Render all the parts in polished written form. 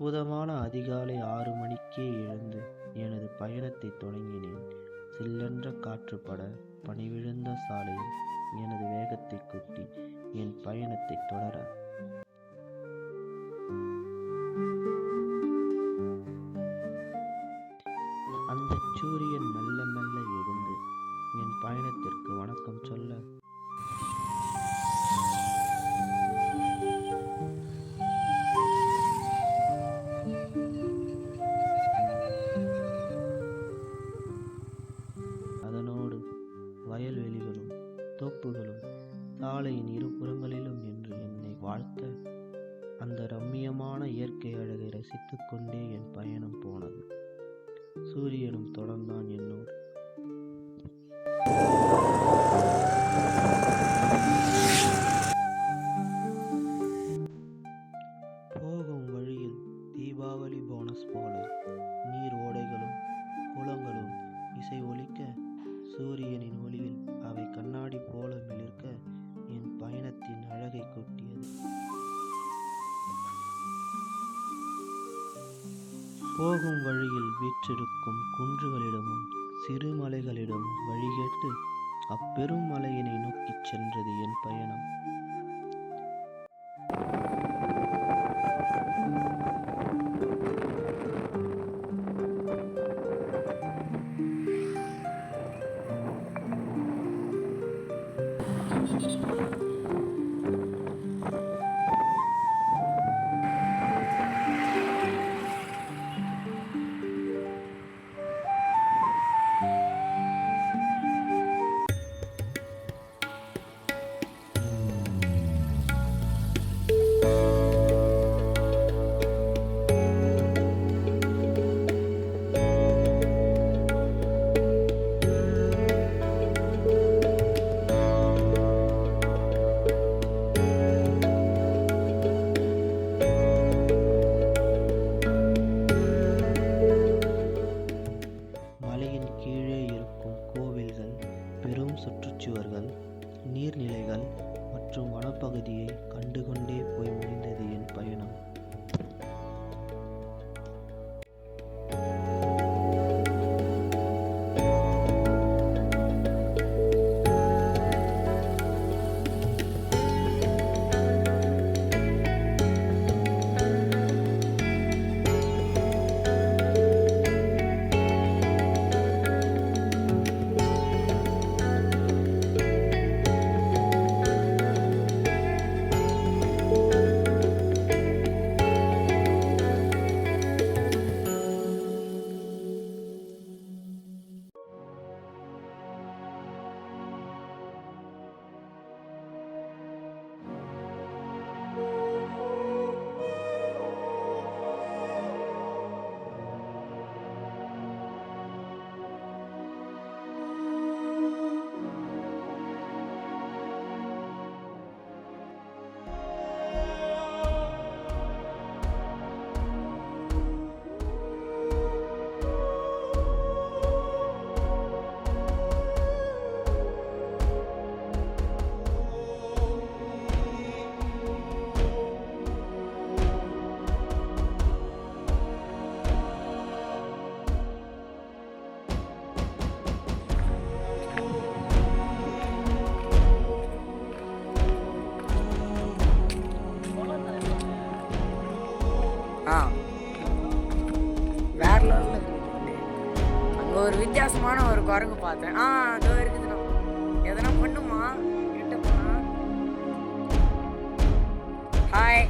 அற்புதமான அதிகாலை 6 மணிக்கே எழுந்து எனது பயணத்தை தொடங்கினேன். சில்லென்ற காற்று பட, பனிவிழுந்த சாலையில் எனது வேகத்தை கூட்டி என் பயணத்தை தொடர அந்த சூரியன் மெல்ல மெல்ல எழுந்து என் பயணத்திற்கு வணக்கம் சொல்ல, அதனோடு வயல்வெளிகளும் தோப்புகளும் சாலையின் இருபுறங்களிலும் என்று என்னை வாழ்த்த, அந்த ரம்மியமான இயற்கை அழகை ரசித்துக் கொண்டே என் பயணம் போனது. சூரியனும் தொடர்ந்தான் என்னோடு. போகும் வழியில் தீபாவளி போனஸ் போல நீர் ஓடைகளும் குளங்களும் இசை ஒலிக்க, சூரியனின் ஒளியில் அவை கண்ணாடி போல மிளிர்க்க என் பயணத்தின் அழகை கூட்டியது. போகும் வழியில் வீற்றிருக்கும் குன்றுகளிடமும் சிறு மலைகளிடமும் வழிகேட்டு அப்பெரும் மலையினை நோக்கிச் சென்றது என் பயணம். மலையின் கீழே இருக்கும் கோவில்கள், பெரும் சுற்றுச்சுவர்கள், நீர்நிலைகள் மற்றும் வனப்பகுதியை கண்டுகொண்டே போய் முடிந்தது என் பயணம். வேற லெவலில் இருக்குது. அங்கே ஒரு வித்தியாசமான ஒரு குரங்கு பார்த்தேன். அதோ இருக்குதுண்ணா. எதனா பண்ணுமா கிட்ட போனா? ஹாய்.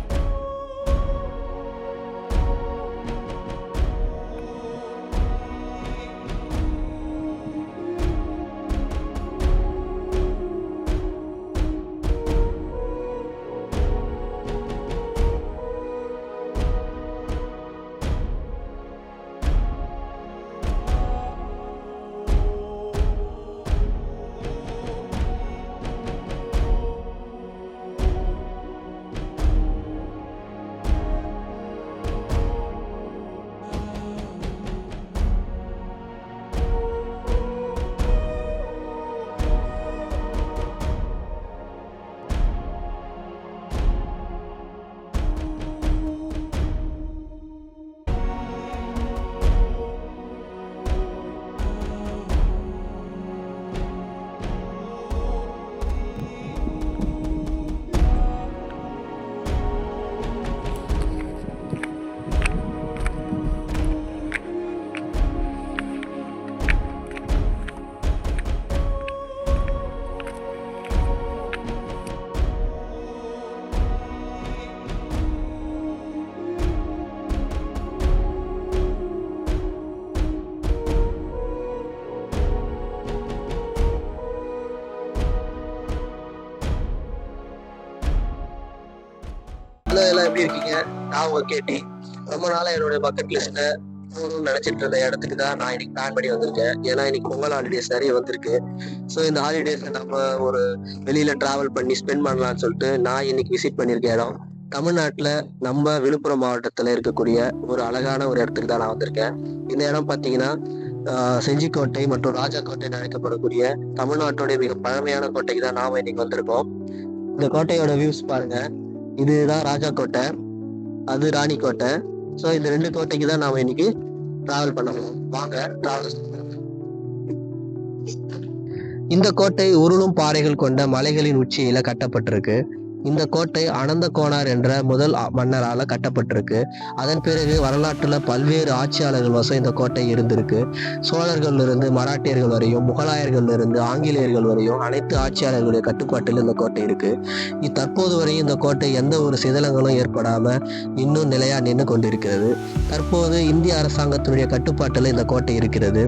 இருக்கீங்க? நான் உங்க கேட்டி. ரொம்ப நாளா என்னுடைய பக்கெட் லிஸ்ட்ல போகணும்னு நினைச்சிட்டு இருந்த இடத்துக்கு தான் நான் இன்னைக்கு பிளான் பண்ணி வந்திருக்கேன். ஏன்னா இன்னைக்கு பொங்கல் ஹாலிடேஸ் நிறைய வந்திருக்கு. ஸோ இந்த ஹாலிடேஸ்ல நம்ம ஒரு வெளியில டிராவல் பண்ணி ஸ்பெண்ட் பண்ணலாம்னு சொல்லிட்டு நான் இன்னைக்கு விசிட் பண்ணியிருக்க இடம் தமிழ்நாட்டுல நம்ம விழுப்புரம் மாவட்டத்துல இருக்கக்கூடிய ஒரு அழகான ஒரு இடத்துக்கு தான் நான் வந்திருக்கேன். இந்த இடம் பார்த்தீங்கன்னா செஞ்சிக்கோட்டை மற்றும் ராஜா கோட்டை அழைக்கப்படக்கூடிய தமிழ்நாட்டுடைய மிக பழமையான கோட்டைக்கு தான் நாம இன்னைக்கு வந்திருக்கோம். இந்த கோட்டையோட வியூஸ் பாருங்க. இதுதான் ராஜா கோட்டை, அது ராணி கோட்டை. ஸோ இந்த 2 கோட்டைக்கு தான் நாம இன்னைக்கு டிராவல் பண்ணணும். வாங்க டிராவல். இந்த கோட்டை உருளும் பாறைகள் கொண்ட மலைகளின் உச்சியில கட்டப்பட்டிருக்கு. இந்த கோட்டை அனந்த கோனார் என்ற முதல் மன்னரால கட்டப்பட்டிருக்கு. அதன் பிறகு வரலாற்றுல பல்வேறு ஆட்சியாளர்கள் வசம் இந்த கோட்டை இருந்திருக்கு. சோழர்கள்ல இருந்து மராட்டியர்கள் வரையும், முகலாயர்கள்ல இருந்து ஆங்கிலேயர்கள் வரையும் அனைத்து ஆட்சியாளர்களுடைய கட்டுப்பாட்டில் இந்த கோட்டை இருக்கு. தற்போது வரையும் இந்த கோட்டை எந்த ஒரு சிதலங்களும் ஏற்படாம இன்னும் நிலையா நின்று கொண்டிருக்கிறது. தற்போது இந்திய அரசாங்கத்தினுடைய கட்டுப்பாட்டில் இந்த கோட்டை இருக்கிறது.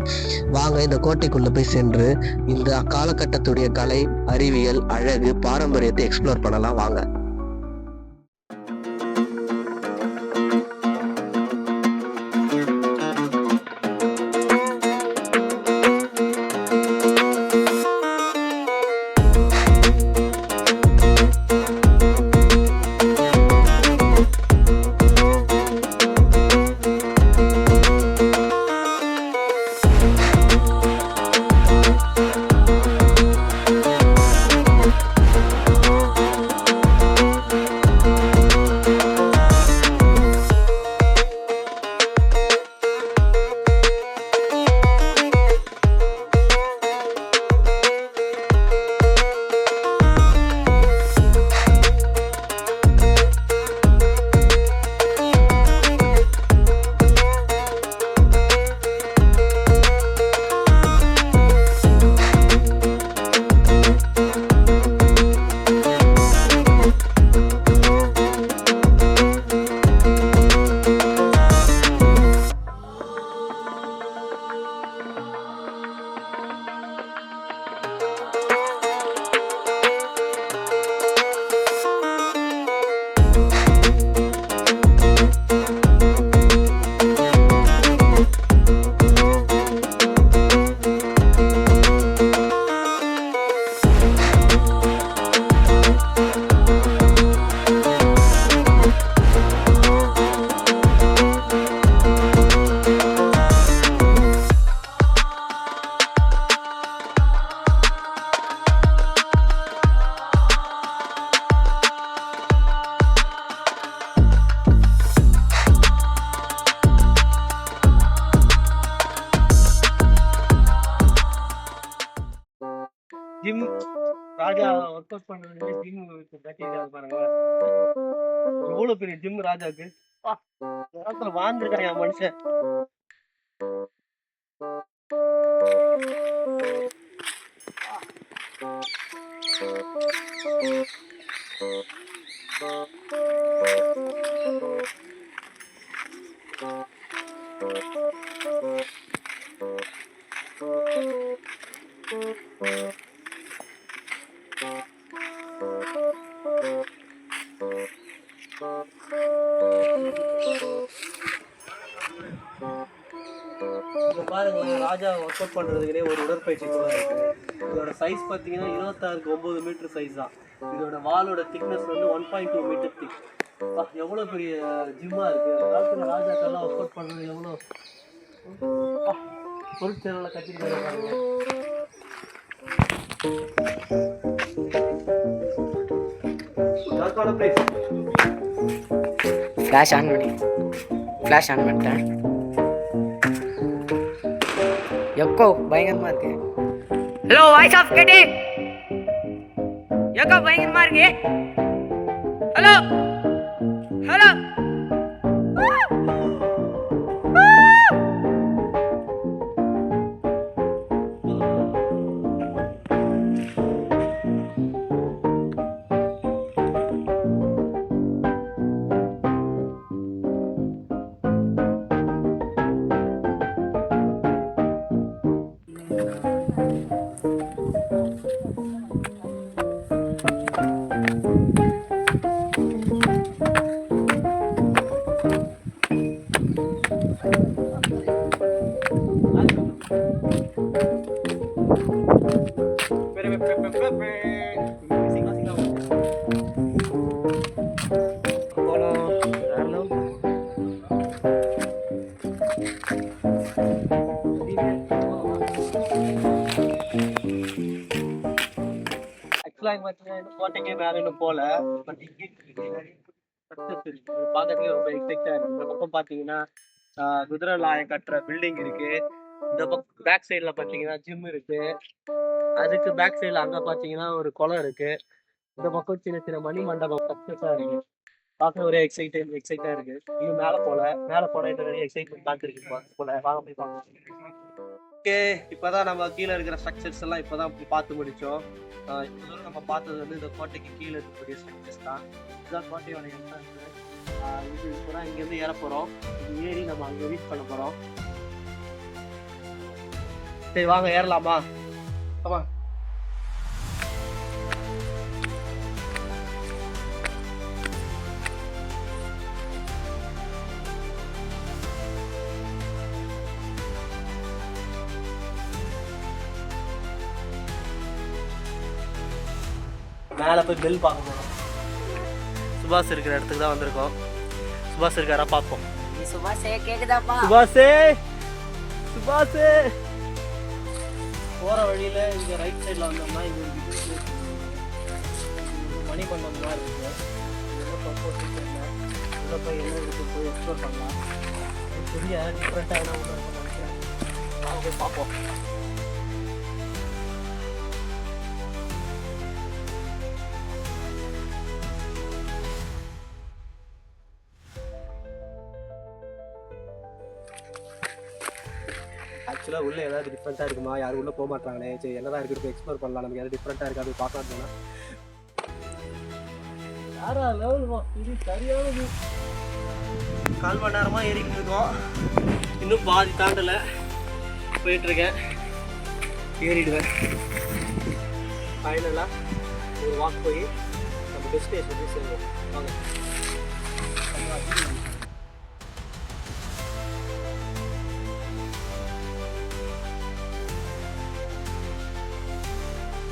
வாங்க இந்த கோட்டைக்குள்ள போய் சென்று இந்த காலகட்டத்துடைய கலை, அறிவியல், அழகு, பாரம்பரியத்தை எக்ஸ்ப்ளோர் பண்ணலாம். வாங்க. ஜிம் ராஜா ஒர்க் அவுட் பண்றது ஜிம் கட்டிட்டு பாருங்க. எவ்வளவு பெரிய ஜிம் ராஜாக்கு. வாழ்ந்துருக்காங்க மனுஷன். பாருங்களேன், ராஜா ஒர்க் அவுட் பண்றதுக்குனே ஒரு உடற்பயிற்சி கூட இருக்கு. இதோட சைஸ் பார்த்தீங்கன்னா 26க்கு 9 மீட்டர் சைஸ் தான். இதோட வாலோட திக்னஸ் வந்து 1.2 மீட்டர் திக். எவ்வளோ பெரிய ஜிம்மா இருக்கு. காலத்தில் ராஜாக்கெல்லாம் ஒர்க் அவுட் பண்றது எவ்வளோ பொருட்செலவில் கட்டிட்டு பாருங்க. ஃப்ளாஷ் ஆன் பண்ணிட்டேன். எக்கோ பயங்கரமா இருக்கு. Hello, voice of Katie. Echo பயங்கரமா இருக்கு. Hello hello. ஆக்சுவலாக பார்த்தீங்கன்னா இந்த கோட்டைக்கே மேலே இன்னும் போகல. பட் இங்கே பார்க்கறதுக்கு ரொம்ப எக்ஸைட்டாக இருக்கு. இந்த பக்கம் பார்த்தீங்கன்னா குதிரை லாயம் கட்டுற பில்டிங் இருக்கு. இந்த பக்கம் பேக் சைடில் பார்த்தீங்கன்னா ஜிம் இருக்கு. அதுக்கு பேக் சைடில் அங்கே பார்த்தீங்கன்னா ஒரு குளம் இருக்கு. இந்த பக்கம் சின்ன சின்ன மணி மண்டபம் சக்ஸஸாக இருக்கு. பார்க்க ஒரே எக்ஸைட்டாக இருக்கு. இன்னும் மேலே போல இன்னும் நிறைய எக்ஸைட்மெண்ட் பார்த்துருக்கு போல. வாங்க போய் பார்க்கலாம். ஓகே, இப்போதான் நம்ம கீழே இருக்கிற ஸ்ட்ரக்சர்ஸ் எல்லாம் இப்போதான் பார்த்து முடிச்சோம். இப்போ நம்ம பார்த்தது வந்து இந்த கோட்டைக்கு கீழே இருக்கக்கூடிய ஸ்ட்ரக்சர்ஸ் தான். இதுதான் கோட்டையோட என்ட்ரன்ஸ். இது இப்போதான் இங்கேருந்து ஏற போகிறோம். இது ஏறி நம்ம அங்கே ரீச் பண்ண போகிறோம். சரி வாங்க ஏறலாமா? ஆமா. மேலே போய் பெல் பார்க்க போகிறோம். சுபாஷ் இருக்கிற இடத்துக்கு தான் வந்திருக்கோம். சுபாஷ் இருக்காரா பார்ப்போம். சுபாஷே கேக்குதாப்பா? சுபாஷே போகிற வழியில் இங்கே ரைட் சைடில் வந்தோம்னா இங்கே மணிமண்டபம் தான் இருக்குது. இதில் போய் என்ன இருக்குது போய் எக்ஸ்ப்ளோர் பண்ணலாம். பெரிய டிஃப்ரெண்ட்டாக என்ன ஒன்று இருக்குன்னு நினைக்கிறேன். நாங்கள் போய் பார்ப்போம். ஆக்சுவலாக உள்ளே ஏதாவது டிஃப்ரெண்ட்டாக இருக்குமா? யாரும் உள்ளே போக மாட்டாங்களே. சரி என்னதான் இருக்குது போய் எக்ஸ்ப்ளோர் பண்ணலாம். நமக்கு ஏதாவது டிஃப்ரெண்ட்டாக இருக்கா போய் பார்க்கலாம் போனால் யாரா லெவலுமா இது சரியானது. 4 மணி நேரமாக ஏறிக்கிட்டு இருக்கோம். இன்னும் பாதி தாண்டலை. போயிட்டுருக்கேன். ஏறிடுவேன். ஃபைனலாக ஒரு வாக் போய் நம்ம டெஸ்டினேஷன் போய் சேருவோம். வாங்க.